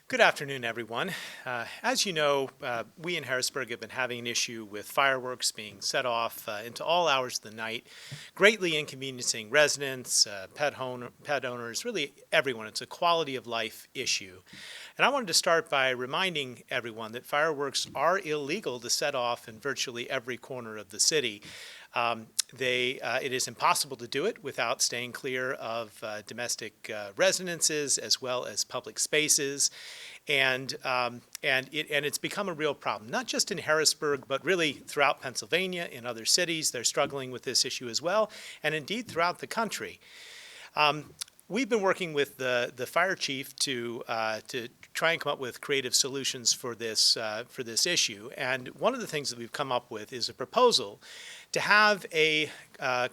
Good afternoon, everyone. As you know, we in Harrisburg have been having an issue with fireworks being set off into all hours of the night, greatly inconveniencing residents, pet owners, really everyone. It's a quality of life issue. And I wanted to start by reminding everyone that fireworks are illegal to set off in virtually every corner of the city. It is impossible to do it without staying clear of domestic residences as well as public spaces. And it's become a real problem, not just in Harrisburg, but really throughout Pennsylvania, in other cities. They're struggling with this issue as well, and indeed throughout the country. We've been working with the fire chief to try and come up with creative solutions for this issue. And one of the things that we've come up with is a proposal to have a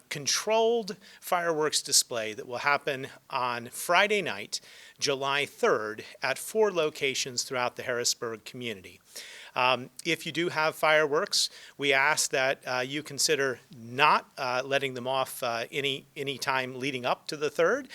controlled fireworks display that will happen on Friday night, July 3rd, at 4 locations throughout the Harrisburg community. If you do have fireworks, we ask that you consider not letting them off any time leading up to the 3rd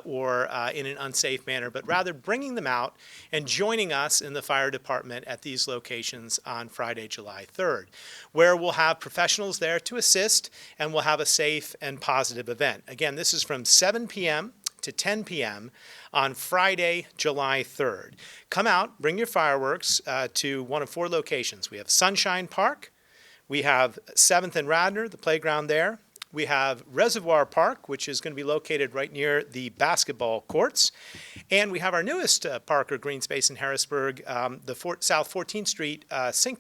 or in an unsafe manner, but rather bringing them out and joining us in the fire department at these locations on Friday, July 3rd, where we'll have professionals there to assist and we'll have a safe and positive event. Again, this is from 7 p.m. to 10 p.m. on Friday, July 3rd. Come out, bring your fireworks to one of 4 locations. We have Sunshine Park, we have 7th and Radnor, the playground there. We have Reservoir Park, which is going to be located right near the basketball courts. And we have our newest park or green space in Harrisburg, the South 14th Street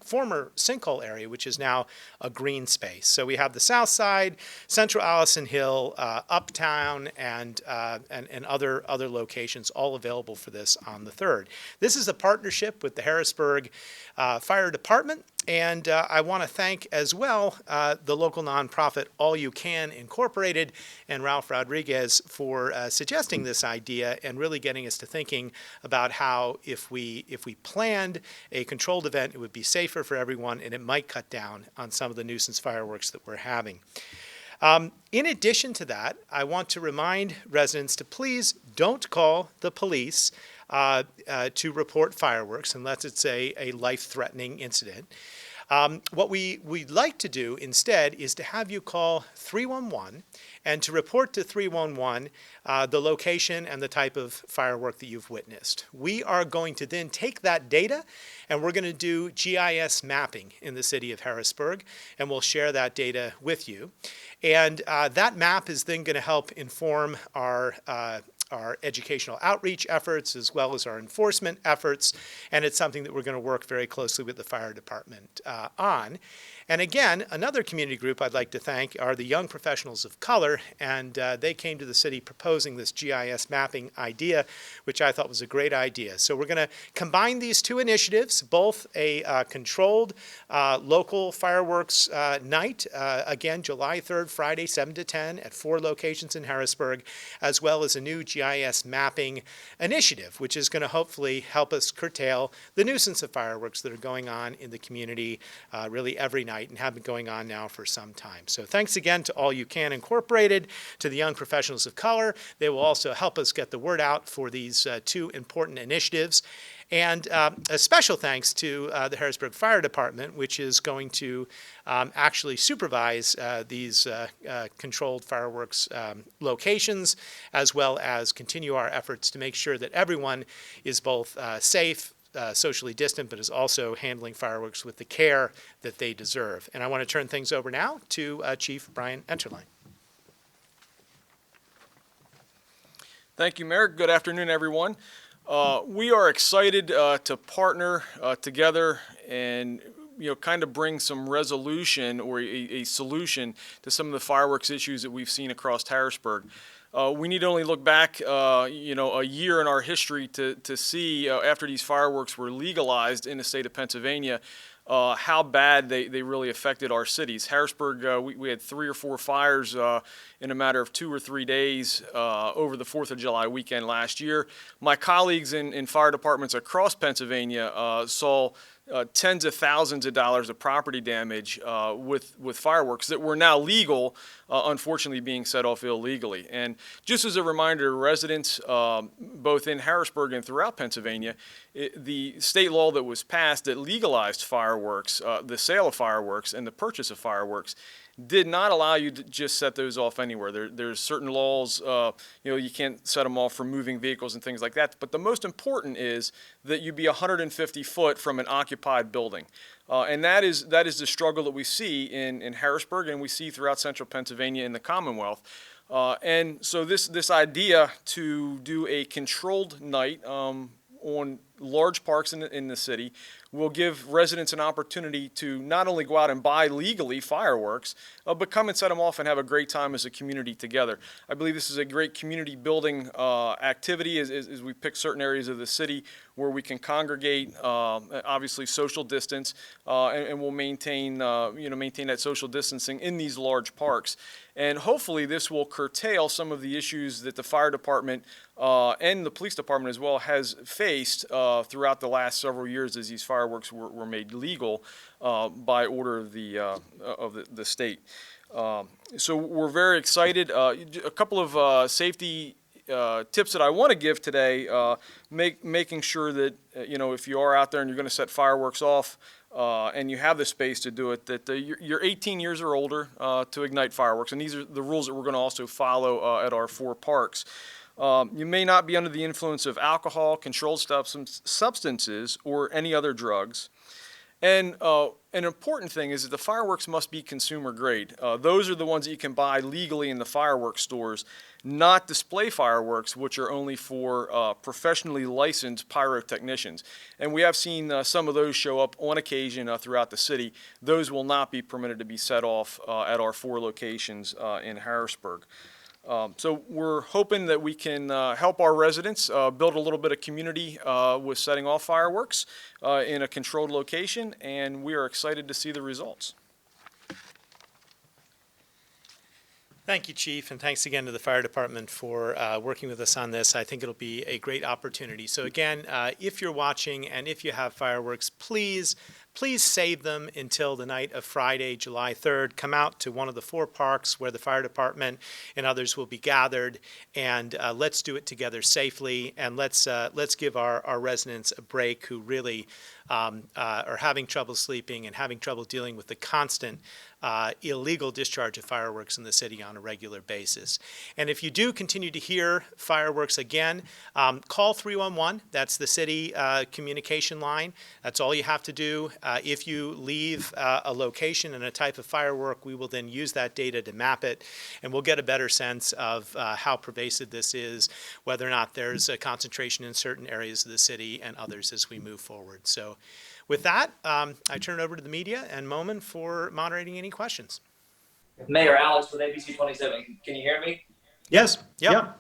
former sinkhole area, which is now a green space. So we have the South Side, Central Allison Hill, Uptown, and other locations all available for this on the 3rd. This is a partnership with the Harrisburg Fire Department. And I want to thank as well the local nonprofit All You Can Incorporated and Ralph Rodriguez for suggesting this idea and really getting us to thinking about how if we planned a controlled event, it would be safer for everyone and it might cut down on some of the nuisance fireworks that we're having. In addition to that, I want to remind residents to please don't call the police to report fireworks unless it's a life-threatening incident. What we'd like to do instead is to have you call 311 and to report to 311 the location and the type of firework that you've witnessed. We are going to then take that data and we're going to do GIS mapping in the city of Harrisburg, and we'll share that data with you. And that map is then going to help inform our educational outreach efforts as well as our enforcement efforts, and it's something that we're going to work very closely with the fire department on. And again, another community group I'd like to thank are the Young Professionals of Color, and they came to the city proposing this GIS mapping idea, which I thought was a great idea. So we're going to combine these 2 initiatives, both a controlled local fireworks night, again, July 3rd, Friday, 7 to 10 at 4 locations in Harrisburg, as well as a new GIS mapping initiative, which is going to hopefully help us curtail the nuisance of fireworks that are going on in the community really every night and have been going on now for some time. So thanks again to All You Can Incorporated, to the Young Professionals of Color. They will also help us get the word out for these 2 important initiatives. And a special thanks to the Harrisburg Fire Department, which is going to actually supervise these controlled fireworks locations, as well as continue our efforts to make sure that everyone is both safe, socially distant, but is also handling fireworks with the care that they deserve. And I want to turn things over now to Chief Brian Enterline. Thank you, Mayor. Good afternoon, everyone. We are excited to partner together and kind of bring some resolution or a solution to some of the fireworks issues that we've seen across Harrisburg. We need to only look back, a year in our history to see after these fireworks were legalized in the state of Pennsylvania, how bad they really affected our cities. Harrisburg, we had 3 or 4 fires in a matter of 2 or 3 days over the 4th of July weekend last year. My colleagues in fire departments across Pennsylvania saw tens of thousands of dollars of property damage with fireworks that were now legal, unfortunately being set off illegally. And just as a reminder to residents, both in Harrisburg and throughout Pennsylvania, the state law that was passed that legalized fireworks, the sale of fireworks and the purchase of fireworks, did not allow you to just set those off anywhere. There's certain laws, you can't set them off from moving vehicles and things like that. But the most important is that you be 150 foot from an occupied building. And that is the struggle that we see in Harrisburg and we see throughout central Pennsylvania in the Commonwealth. And so this idea to do a controlled night on large parks in the city will give residents an opportunity to not only go out and buy legally fireworks, but come and set them off and have a great time as a community together. I believe this is a great community building activity as we pick certain areas of the city where we can congregate, obviously social distance, and we'll maintain that social distancing in these large parks. And hopefully this will curtail some of the issues that the fire department and the police department as well has faced throughout the last several years as these fireworks were made legal by order of the state. So we're very excited. A couple of safety tips that I want to give today, making sure that if you are out there and you're going to set fireworks off and you have the space to do it, that you're 18 years or older to ignite fireworks. And these are the rules that we're going to also follow at our 4 parks. You may not be under the influence of alcohol, controlled substances, or any other drugs. And an important thing is that the fireworks must be consumer grade. Those are the ones that you can buy legally in the fireworks stores, not display fireworks, which are only for professionally licensed pyrotechnicians. And we have seen some of those show up on occasion throughout the city. Those will not be permitted to be set off at our 4 locations in Harrisburg. So we're hoping that we can help our residents build a little bit of community with setting off fireworks in a controlled location, and we are excited to see the results. Thank you, Chief, and thanks again to the Fire Department for working with us on this. I think it'll be a great opportunity. So again, if you're watching and if you have fireworks, please save them until the night of Friday, July 3rd. Come out to one of the 4 parks where the fire department and others will be gathered, and let's do it together safely, and let's give our residents a break who really are having trouble sleeping and having trouble dealing with the constant illegal discharge of fireworks in the city on a regular basis. And if you do continue to hear fireworks again, call 311. That's the city communication line. That's all you have to do. If you leave a location and a type of firework, we will then use that data to map it, and we'll get a better sense of how pervasive this is, whether or not there's a concentration in certain areas of the city and others as we move forward. So with that, I turn it over to the media and Momin for moderating any questions. Mayor Alex with ABC 27. Can you hear me? Yes. Yep.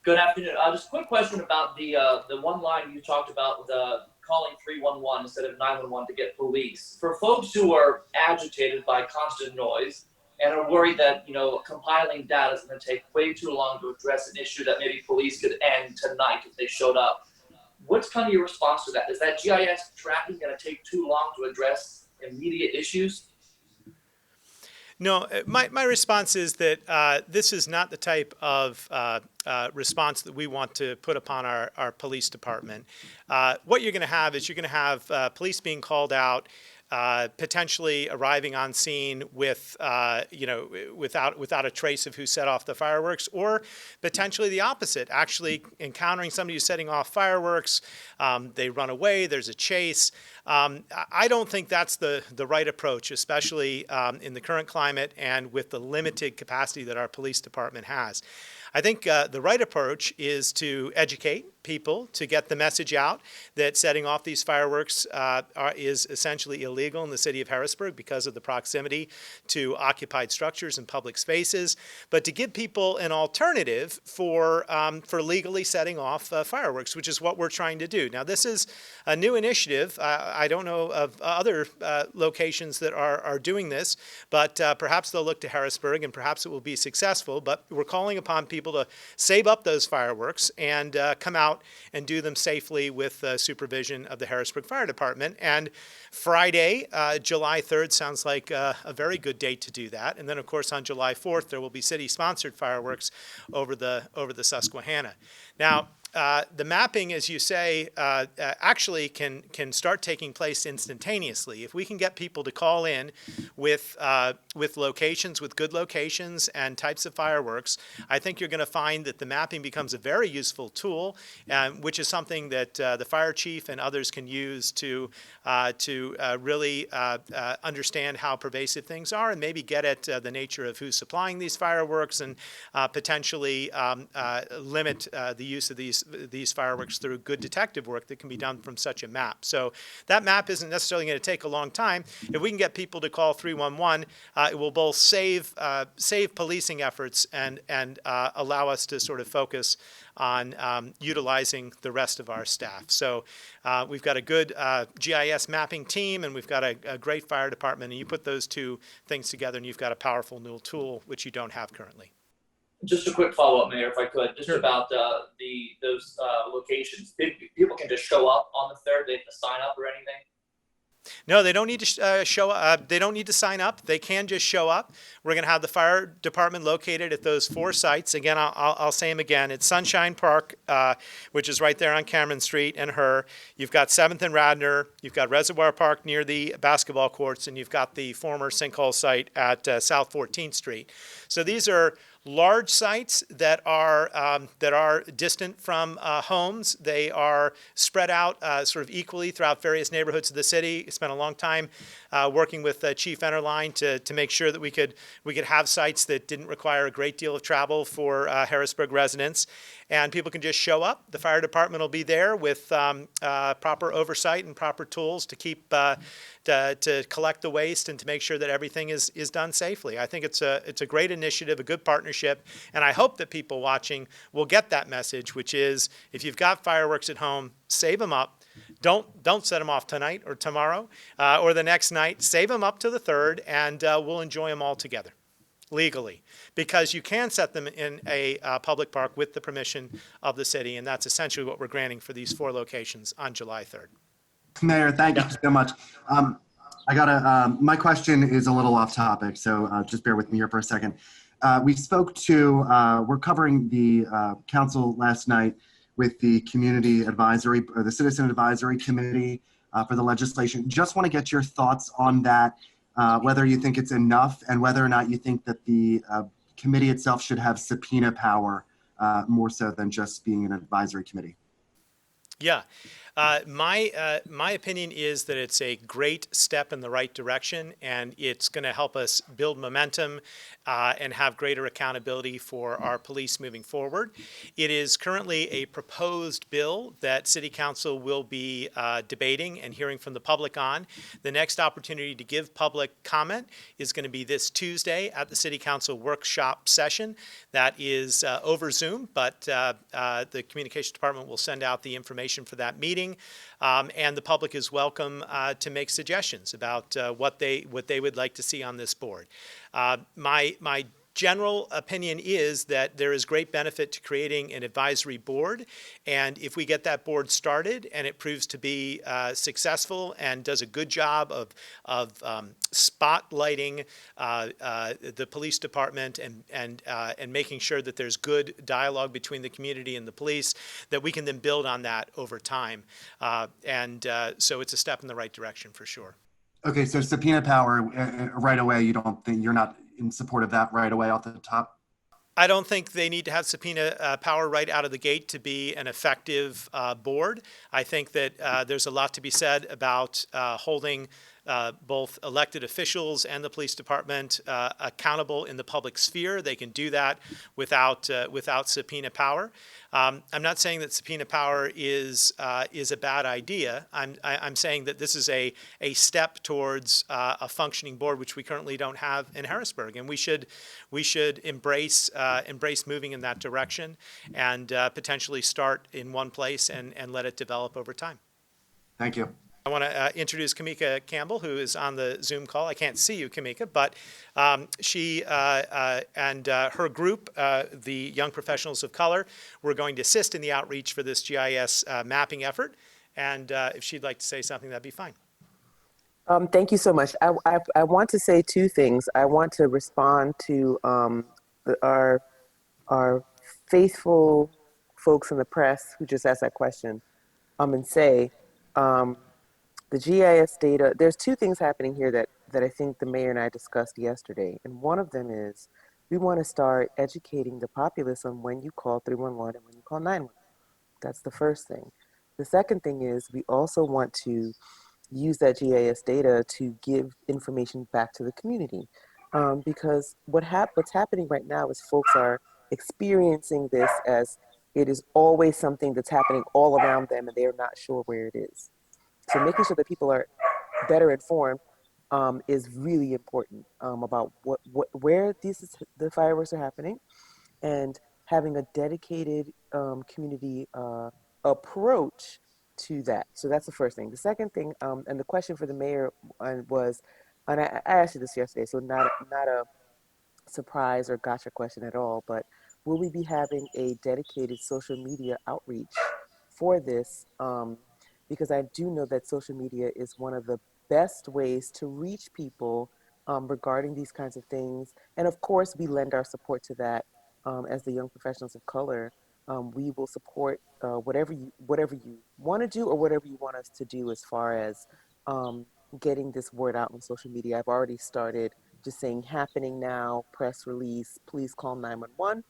Good afternoon. Just a quick question about the one line you talked about, the calling 311 instead of 911 to get police. For folks who are agitated by constant noise and are worried that compiling data is going to take way too long to address an issue that maybe police could end tonight if they showed up, what's kind of your response to that? Is that GIS tracking going to take too long to address immediate issues? No, my response is that this is not the type of response that we want to put upon our police department. What you're going to have is police being called out, potentially arriving on scene with, without a trace of who set off the fireworks, or potentially the opposite, actually encountering somebody who's setting off fireworks, they run away, there's a chase. I don't think that's the right approach, especially in the current climate and with the limited capacity that our police department has. I think the right approach is to educate people, to get the message out that setting off these fireworks is essentially illegal in the city of Harrisburg because of the proximity to occupied structures and public spaces, but to give people an alternative for legally setting off fireworks, which is what we're trying to do. Now, this is a new initiative. I don't know of other locations that are doing this, but perhaps they'll look to Harrisburg and perhaps it will be successful, but we're calling upon people to save up those fireworks and come out out and do them safely with supervision of the Harrisburg Fire Department. And Friday, July 3rd sounds like a very good date to do that. And then, of course, on July 4th, there will be city-sponsored fireworks over the Susquehanna. Now, the mapping, as you say, actually can start taking place instantaneously. If we can get people to call in with locations, with good locations and types of fireworks, I think you're going to find that the mapping becomes a very useful tool, which is something that the fire chief and others can use to really understand how pervasive things are and maybe get at the nature of who's supplying these fireworks and potentially limit the use of these fireworks through good detective work that can be done from such a map. So that map isn't necessarily going to take a long time. If we can get people to call 311, it will both save policing efforts and allow us to sort of focus on utilizing the rest of our staff. So we've got a good GIS mapping team, and we've got a great fire department, and you put those two things together and you've got a powerful new tool which you don't have currently. Just a quick follow-up, Mayor, if I could, just Sure. about those locations. People can just show up on the 3rd. They have to sign up or anything. No, they don't need to show up. They don't need to sign up. They can just show up. We're going to have the fire department located at those 4 sites. Again, I'll say them again. It's Sunshine Park, which is right there on Cameron Street and Her. You've got 7th and Radnor. You've got Reservoir Park near the basketball courts, and you've got the former sinkhole site at South 14th Street. So these are large sites that are distant from homes. They are spread out sort of equally throughout various neighborhoods of the city. I spent a long time working with Chief Enterline to make sure that we could have sites that didn't require a great deal of travel for Harrisburg residents. And people can just show up. The fire department will be there with proper oversight and proper tools to keep to collect the waste and to make sure that everything is done safely. I think it's a great initiative, a good partnership, and I hope that people watching will get that message, which is if you've got fireworks at home, save them up. Don't set them off tonight or tomorrow or the next night. Save them up to the 3rd, and we'll enjoy them all together legally, because you can set them in a public park with the permission of the city, and that's essentially what we're granting for these 4 locations on July 3rd. Mayor, thank you so much. My question is a little off topic, so just bear with me here for a second. We're covering the council last night with the community advisory, or the citizen advisory committee for the legislation. Just want to get your thoughts on that, whether you think it's enough and whether or not you think that the committee itself should have subpoena power more so than just being an advisory committee. Yeah. My opinion is that it's a great step in the right direction, and it's going to help us build momentum and have greater accountability for our police moving forward. It is currently a proposed bill that City Council will be debating and hearing from the public on. The next opportunity to give public comment is going to be this Tuesday at the City Council workshop session. That is over Zoom, but the Communications Department will send out the information for that meeting. And the public is welcome to make suggestions about what they would like to see on this board. My general opinion is that there is great benefit to creating an advisory board, and if we get that board started and it proves to be successful and does a good job of spotlighting the police department and making sure that there's good dialogue between the community and the police, that we can then build on that over time. So it's a step in the right direction for sure. Okay, so subpoena power right away, you're not in support of that right away off the top? I don't think they need to have subpoena power right out of the gate to be an effective board. I think that there's a lot to be said about holding both elected officials and the police department accountable in the public sphere. They can do that without subpoena power. I'm not saying that subpoena power is a bad idea. I'm saying that this is a step towards a functioning board, which we currently don't have in Harrisburg, and we should embrace moving in that direction and potentially start in one place and let it develop over time. Thank you. I want to introduce Kamika Campbell, who is on the Zoom call. I can't see you, Kamika, but she and her group, the Young Professionals of Color, were going to assist in the outreach for this GIS mapping effort. And if she'd like to say something, that'd be fine. Thank you so much. I want to say two things. I want to respond to our faithful folks in the press who just asked that question, and say the GIS data. There's two things happening here that I think the mayor and I discussed yesterday, and one of them is we want to start educating the populace on when you call 311 and when you call 911. That's the first thing. The second thing is we also want to use that GIS data to give information back to the community. Because what's happening right now is folks are experiencing this as it is always something that's happening all around them and they're not sure where it is. So making sure that people are better informed is really important about where the fireworks are happening, and having a dedicated community approach to that. So that's the first thing. The second thing, and the question for the mayor was, and I asked you this yesterday, so not a surprise or gotcha question at all, but will we be having a dedicated social media outreach for this? Because I do know that social media is one of the best ways to reach people regarding these kinds of things. And of course, we lend our support to that as the Young Professionals of Color. We will support whatever you want to do or whatever you want us to do as far as getting this word out on social media. I've already started just saying happening now, press release, please call 911.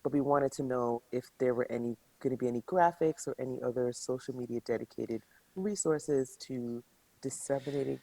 But we wanted to know if there were going to be any graphics or any other social media dedicated resources to disseminating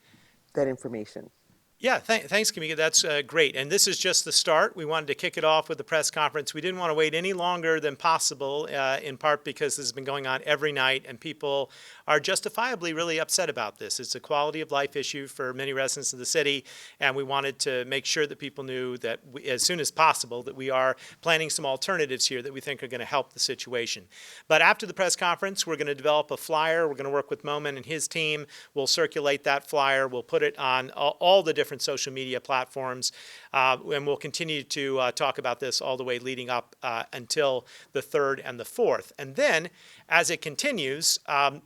that information. Yeah, thanks, Kamika. That's great. And this is just the start. We wanted to kick it off with the press conference. We didn't want to wait any longer than possible, in part because this has been going on every night, and people are justifiably really upset about this. It's a quality of life issue for many residents of the city, and we wanted to make sure that people knew that as soon as possible that we are planning some alternatives here that we think are going to help the situation. But after the press conference, we're going to develop a flyer. We're going to work with Momin and his team. We'll circulate that flyer. We'll put it on all the different social media platforms, and we'll continue to talk about this all the way leading up until the 3rd and the 4th. And then, as it continues,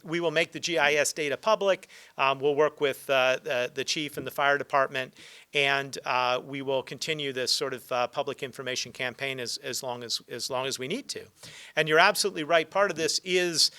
we will make the GIS data public. We'll work with the chief and the fire department, and we will continue this sort of public information campaign as long as we need to. And you're absolutely right. Part of this is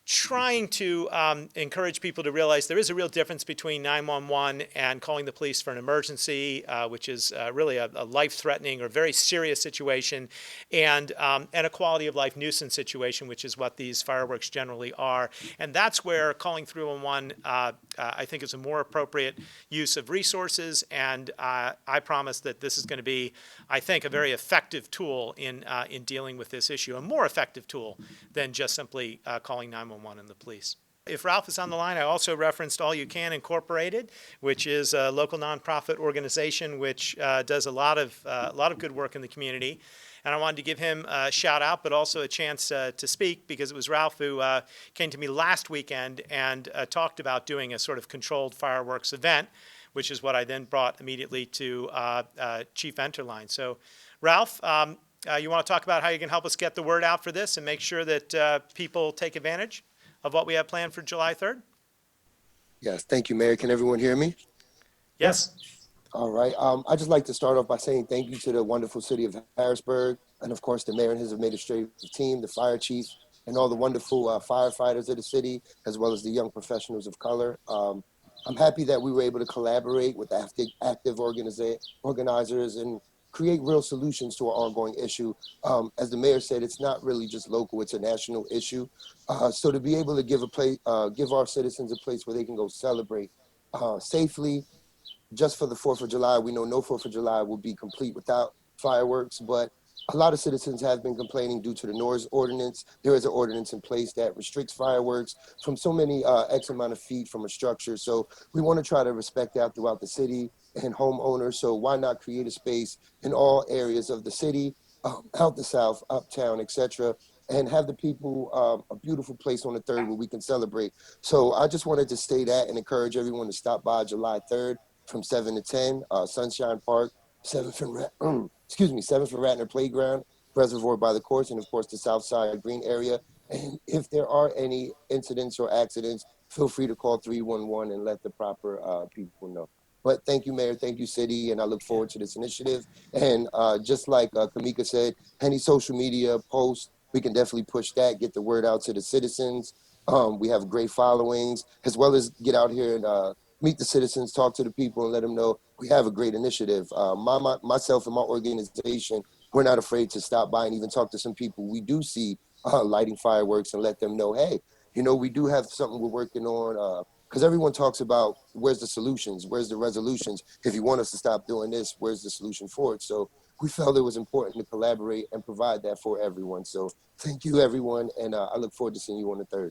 trying to encourage people to realize there is a real difference between 911 and calling the police for an emergency, which is really a life-threatening or very serious situation, and a quality of life nuisance situation, which is what these fireworks generally are. And that's where calling 311, I think, is a more appropriate use of resources. And I promise that this is going to be, I think, a very effective tool in dealing with this issue, a more effective tool than just simply calling 911 and the police. If Ralph is on the line, I also referenced All You Can Incorporated, which is a local nonprofit organization which does a lot of good work in the community. And I wanted to give him a shout out, but also a chance to speak, because it was Ralph who came to me last weekend and talked about doing a sort of controlled fireworks event, which is what I then brought immediately to Chief Enterline. So, Ralph, you want to talk about how you can help us get the word out for this and make sure that people take advantage of what we have planned for July 3rd? Yes, thank you, Mayor. Can everyone hear me? Yes. All right. I'd just like to start off by saying thank you to the wonderful city of Harrisburg, and of course the mayor and his administrative team, the fire chief, and all the wonderful firefighters of the city, as well as the young professionals of color. I'm happy that we were able to collaborate with active organizers and create real solutions to our ongoing issue. As the mayor said, it's not really just local, it's a national issue. So to be able to give our citizens a place where they can go celebrate safely, just for the 4th of July. We know no 4th of July will be complete without fireworks, but a lot of citizens have been complaining due to the noise ordinance. There is an ordinance in place that restricts fireworks from so many X amount of feet from a structure. So we want to try to respect that throughout the city and homeowners. So why not create a space in all areas of the city, out the south, uptown, etc., and have the people a beautiful place on the 3rd where we can celebrate. So I just wanted to say that and encourage everyone to stop by July 3rd from 7 to 10, Sunshine Park, 7th and excuse me, 7th and Ratner Playground, Reservoir by the Courts, and of course the South Side Green area. And if there are any incidents or accidents, feel free to call 311 and let the proper people know. But thank you, Mayor. Thank you, City. And I look forward to this initiative. And just like Kamika said, any social media posts, we can definitely push that, get the word out to the citizens. We have great followings, as well as get out here and meet the citizens, talk to the people, and let them know we have a great initiative. Myself and my organization, we're not afraid to stop by and even talk to some people we do see lighting fireworks and let them know, hey, you know, we do have something we're working on. Because everyone talks about where's the solutions, where's the resolutions. If you want us to stop doing this, where's the solution for it? So we felt it was important to collaborate and provide that for everyone. So thank you, everyone, and I look forward to seeing you on the 3rd.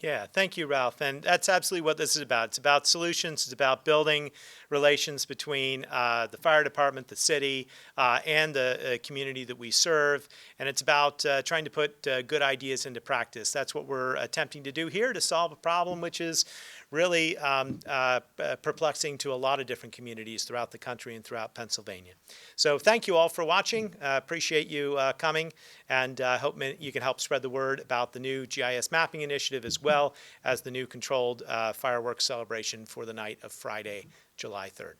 Yeah, thank you, Ralph. And that's absolutely what this is about. It's about solutions. It's about building relations between the fire department, the city, and the community that we serve. And it's about trying to put good ideas into practice. That's what we're attempting to do here to solve a problem which is really perplexing to a lot of different communities throughout the country and throughout Pennsylvania. So thank you all for watching. Appreciate you coming, and hope you can help spread the word about the new GIS mapping initiative as well as the new controlled fireworks celebration for the night of Friday, July 3rd.